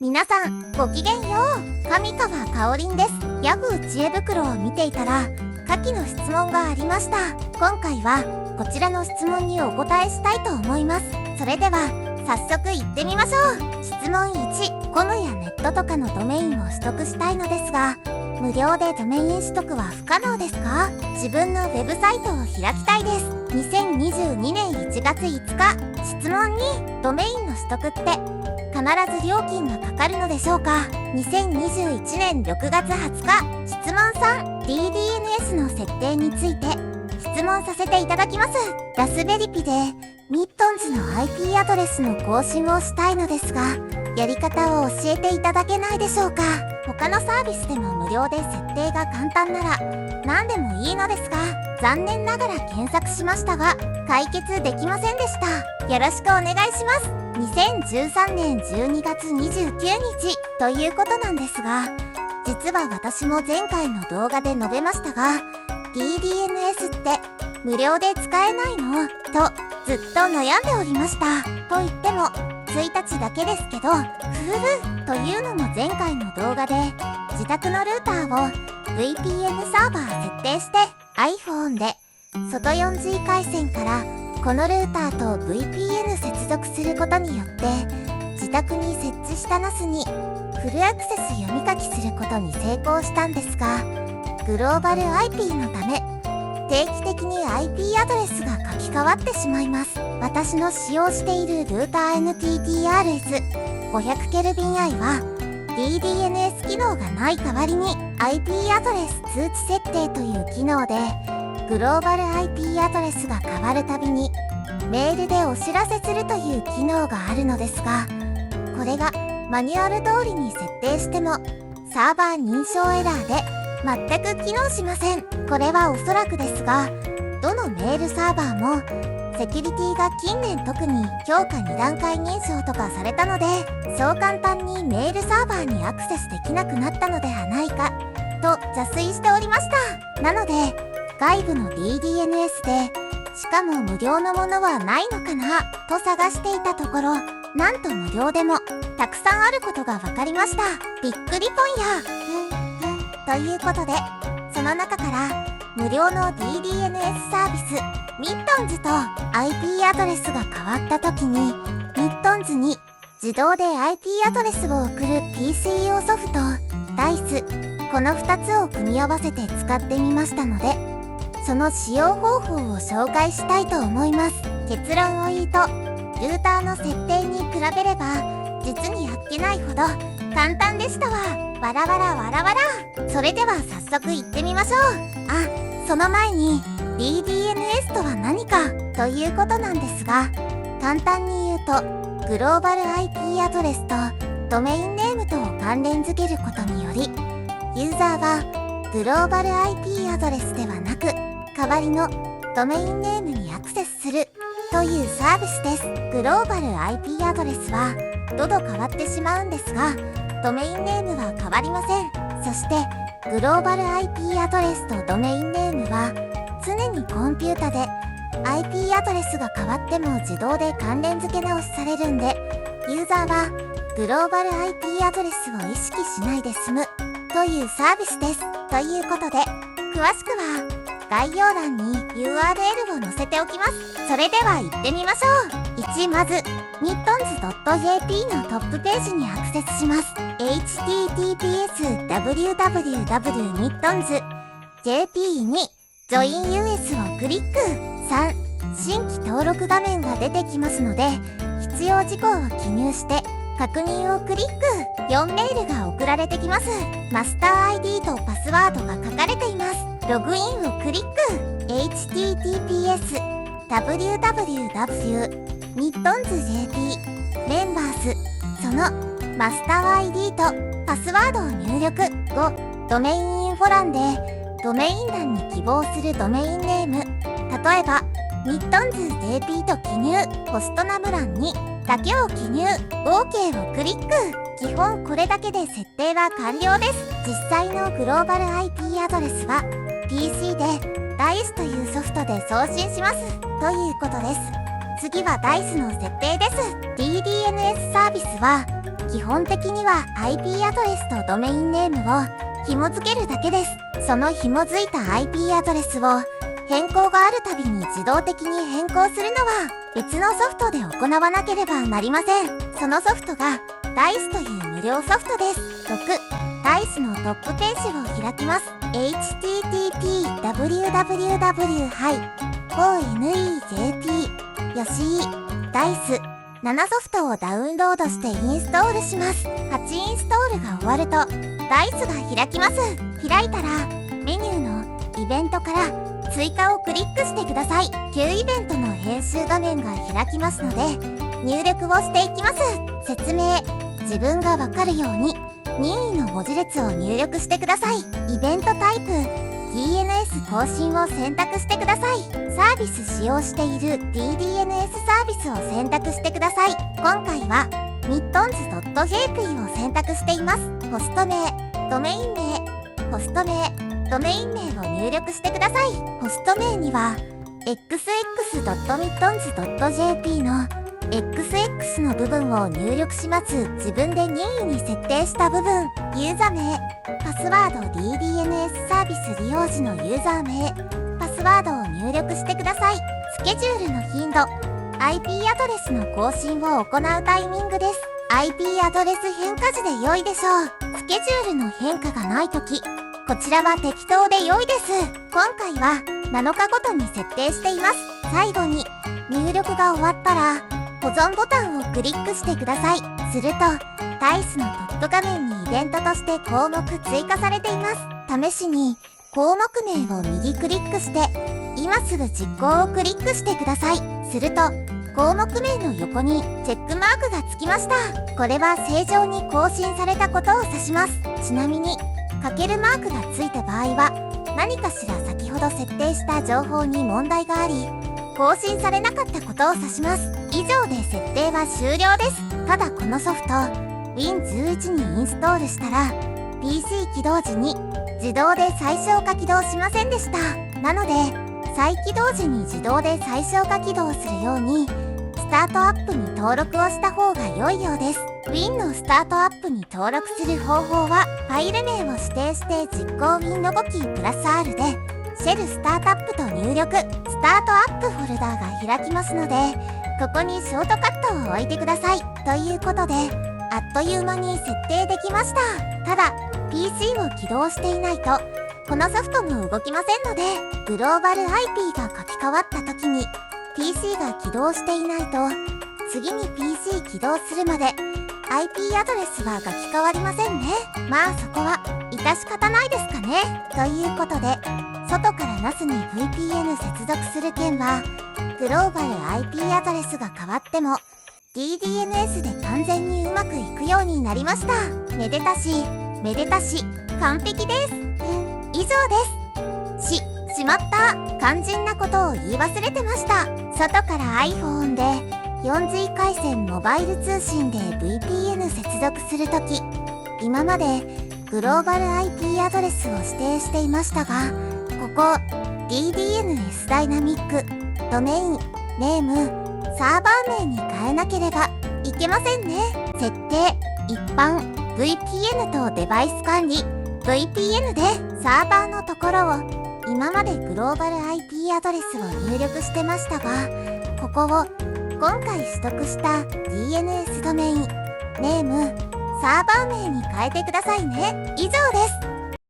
皆さんごきげんよう。上川かおりんです。ヤフー知恵袋を見ていたら下記の質問がありました。今回はこちらの質問にお答えしたいと思います。それでは早速いってみましょう。質問1、コムやネットとかのドメインを取得したいのですが、無料でドメイン取得は不可能ですか？自分のウェブサイトを開きたいです。2022年1月5日。質問2、ドメインの取得って必ず料金がかかるのでしょうか？2021年6月20日。質問3、DDNS の設定について質問させていただきます。ラズベリピでミットンズの IP アドレスの更新をしたいのですが、やり方を教えていただけないでしょうか？他のサービスでも無料で設定が簡単なら何でもいいのですが、残念ながら検索しましたが解決できませんでした。よろしくお願いします。2013年12月29日ということなんですが、実は私も前回の動画で述べましたが、 DDNS って無料で使えないのとずっと悩んでおりました。と言っても1日だけですけど、というのも前回の動画で自宅のルーターを VPN サーバー設定して iPhone で外 4G 回線からこのルーターと VPN 接続することによって自宅に設置した NAS にフルアクセス読み書きすることに成功したんですが、グローバル IP のため定期的に IP アドレスが書き換わってしまいます。私の使用しているルーター NTTRS500KelvinI は DDNS 機能がない代わりに IP アドレス通知設定という機能でグローバル IP アドレスが変わるたびにメールでお知らせするという機能があるのですが、これがマニュアル通りに設定してもサーバー認証エラーで全く機能しません。これはおそらくですが、どのメールサーバーもセキュリティが近年特に強化2段階認証とかされたので、そう簡単にメールサーバーにアクセスできなくなったのではないかと邪推しておりました。なので外部の DDNS でしかも無料のものはないのかなと探していたところ、なんと無料でもたくさんあることが分かりました。びっくりぽんや。ということで、その中から無料の DDNS サービスミットンズと IP アドレスが変わった時にミットンズに自動で IP アドレスを送る PC 用ソフト DICE、 この2つを組み合わせて使ってみましたので、その使用方法を紹介したいと思います。結論を言うと、ルーターの設定に比べれば実にあっけないほど簡単でしたわ。わらわらわらわら。それでは早速行ってみましょう。あ、その前に DDNS とは何かということなんですが、簡単に言うとグローバル IP アドレスとドメインネームとを関連づけることにより、ユーザーはグローバル IP アドレスではなく代わりのドメインネームにアクセスするというサービスです。グローバル IP アドレスはどど変わってしまうんですが、ドメインネームは変わりません。そしてグローバル IP アドレスとドメインネームは常にコンピュータで IP アドレスが変わっても自動で関連付け直しされるんで、ユーザーはグローバル IP アドレスを意識しないで済むというサービスです。ということで詳しくは概要欄に URL を載せておきます。それでは行ってみましょう。1、まず mittons.jp のトップページにアクセスします。 https www.mittons.jp に Join US をクリック。3、新規登録画面が出てきますので必要事項を記入して確認をクリック。4、メールが送られてきます。マスター ID とパスワードが書かれています。ログインをクリック。 https www.mittons.jp メンバーズ、そのマスター ID とパスワードを入力。5、ドメインインフォ欄でドメイン欄に希望するドメインネーム、例えばミットンズ JP と記入。ホストナム欄にだけを記入。 OK をクリック。基本これだけで設定は完了です。実際のグローバル IP アドレスは PC で DICE というソフトで送信しますということです。次は DICE の設定です。DDNS サービスは基本的には IP アドレスとドメインネームを紐付けるだけです。その紐づいた IP アドレスを変更があるたびに自動的に変更するのは別のソフトで行わなければなりません。そのソフトが Dice という無料ソフトです。6、Dice のトップページを開きます。http://onejt よしい Dice 7ソフトをダウンロードしてインストールします。8インストールが終わると Dice が開きます。開いたらメニューのイベントから追加をクリックしてください。旧イベントの編集画面が開きますので入力をしていきます。説明、自分がわかるように任意の文字列を入力してください。イベントタイプ、DNS 更新を選択してください。サービス使用している DDNS サービスを選択してください。今回は mittens.jp を選択しています。ホスト名、ドメイン名、ホスト名、ドメイン名を入力してください。ホスト名には xx.mittens.jp の XX の部分を入力します。自分で任意に設定した部分、ユーザ名、パスワード DDNS サービス利用時のユーザー名、パスワードを入力してください。スケジュールの頻度、IP アドレスの更新を行うタイミングです。IP アドレス変化時で良いでしょう。スケジュールの変化がないとき、こちらは適当で良いです。今回は7日ごとに設定しています。最後に入力が終わったら保存ボタンをクリックしてください。すると Dice のトップ画面にイベントとして項目追加されています。試しに項目名を右クリックして今すぐ実行をクリックしてください。すると項目名の横にチェックマークがつきました。これは正常に更新されたことを指します。ちなみにかけるマークがついた場合は何かしら先ほど設定した情報に問題があり更新されなかったことを指します。以上で設定は終了です。ただこのソフト Win11 にインストールしたら PC 起動時に自動で最小化起動しませんでした。なので再起動時に自動で最小化起動するようにスタートアップに登録をした方が良いようです。Win のスタートアップに登録する方法はファイル名を指定して実行 Win ロボキープラス R でシェルスタートアップと入力、スタートアップフォルダーが開きますのでここにショートカットを置いてください。ということであっという間に設定できました。ただ PC を起動していないとこのソフトも動きませんのでグローバル IP が書き換わった時に PC が起動していないと次に PC 起動するまで IP アドレスは書き換わりませんね。まあそこは致し方ないですかね。ということで外から NAS に VPN 接続する件はグローバル IP アドレスが変わっても DDNS で完全にうまくいくようになりました。めでたしめでたし完璧です。以上です。しまった、肝心なことを言い忘れてました。外から iPhone で 4G 回線モバイル通信で VPN 接続するとき今までグローバル IP アドレスを指定していましたがここ DDNS ダイナミックドメインネームサーバー名に変えなければいけませんね。設定一般 VPN とデバイス管理 VPN でサーバーのところを今までグローバル IP アドレスを入力してましたがここを今回取得した DNS ドメインネームサーバー名に変えてくださいね。以上です。